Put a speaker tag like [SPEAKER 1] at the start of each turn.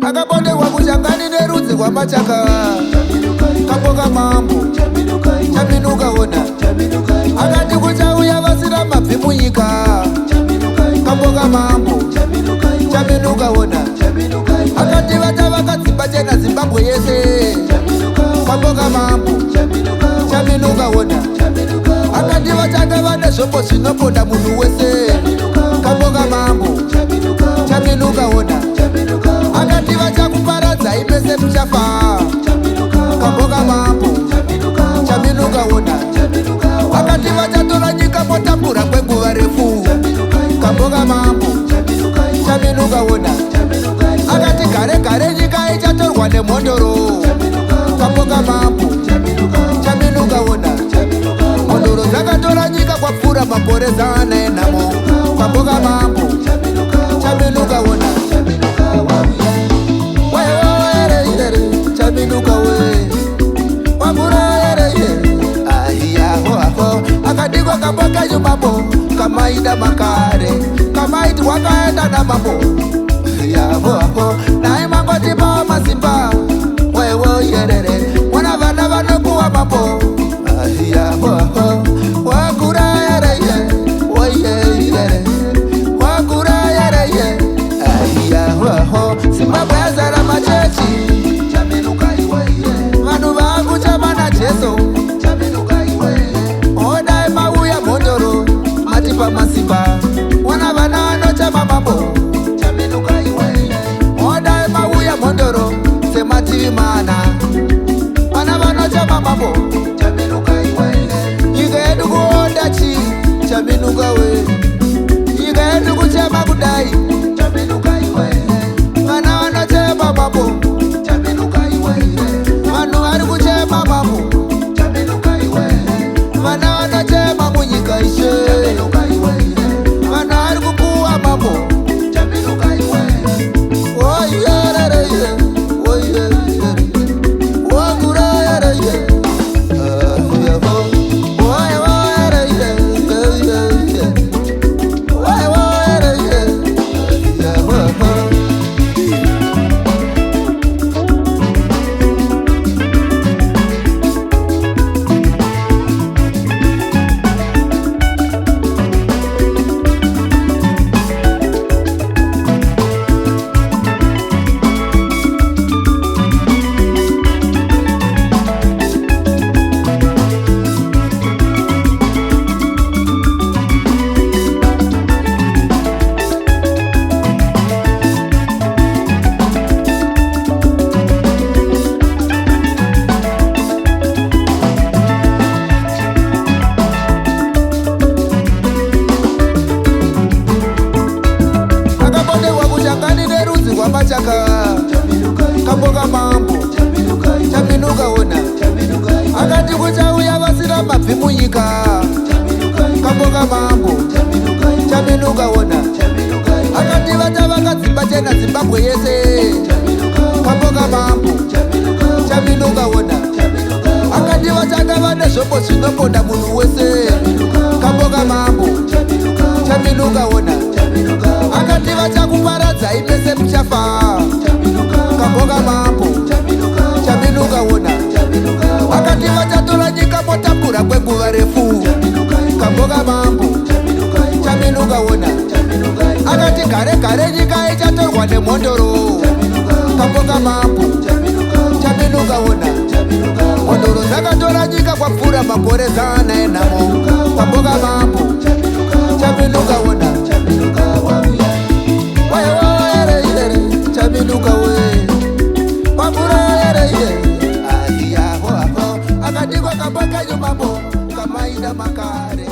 [SPEAKER 1] akaponderwa kushangani nerudzi rwamachaka. Kamboka mambo chaminuka ona, akati kuchauya vasina mabvi munyika. Kamboka mambo chaminuka ona, akati vata vakadzimba chena Zimbabwe yese. Kamboka mambo chaminuka ona, akati vachanga vane zvombo zvinoponda munhu wese. Kamboka mambo chaminuka ona, akati vachakuparadzai pese muchafa. Kamboka mambo chaminuka ona, akati vachatora nyika motambura kwenguva refu. Kamboka mambo chaminuka ona, akati gare gare nyika ichatorwa nemhondoro. Kamboka mambo chaminuka ona, mhondoro dzakatora nyika kwapfuura makore zana enhamo. Kamboka mambo chaminuka ona, chaminuka we wamura ere ahiyaho akadikwa kamboka nyumambo kamaida makare kamaiti wakaenda namambo yaho naye mangoti pawa masimba wewo yerere mwana vana vanokuwa mambo ahiyaho wakura ere woyeyere wakura ere ahiyaho Zimbabwe yazara machechi. Vanhu vakuchamana Jesu odai mauya mhondoro mati pamasimba wana vana vanochama mambo odai mauya mhondoro semativi mana vana vanochama mambo. Nyika yedu kuonda chi chaminuka we, nyika yedu kuchema kudai vana vanochema mambo. Vanhu vari kuchema mambo, vana vanochema munyika ishe, vanhu vari kupuwa mambo. Oyerere oyerere wakurayere machaka. Kamboka mambo chaminuka ona, akati kuchauya vasina mabvi munyika. Kamboka mambo chaminuka ona, akati vata vakadzimba chena Zimbabwe yese. Kamboka mambo chaminuka ona, akati vachanga vane zvombo zvinoponda munhu wese. Kamboka mambo chaminuka ona, akati vachakuparadzai pese muchafa. Kamboka mambo chaminuka ona, akati vachatora nyika motambura kwenguva refu. Kamboka mambo chaminuka ona, akati gare gare nyika ichatorwa nemhondoro. Kamboka mambo chaminuka ona, mhondoro dzakatora nyika kwapfuura makore zana enhamo. Kamboka mambo chaminuka ona, chaminuka we wamura ere ahiyaho akadikwa kamboka nyumambo kamaida makare.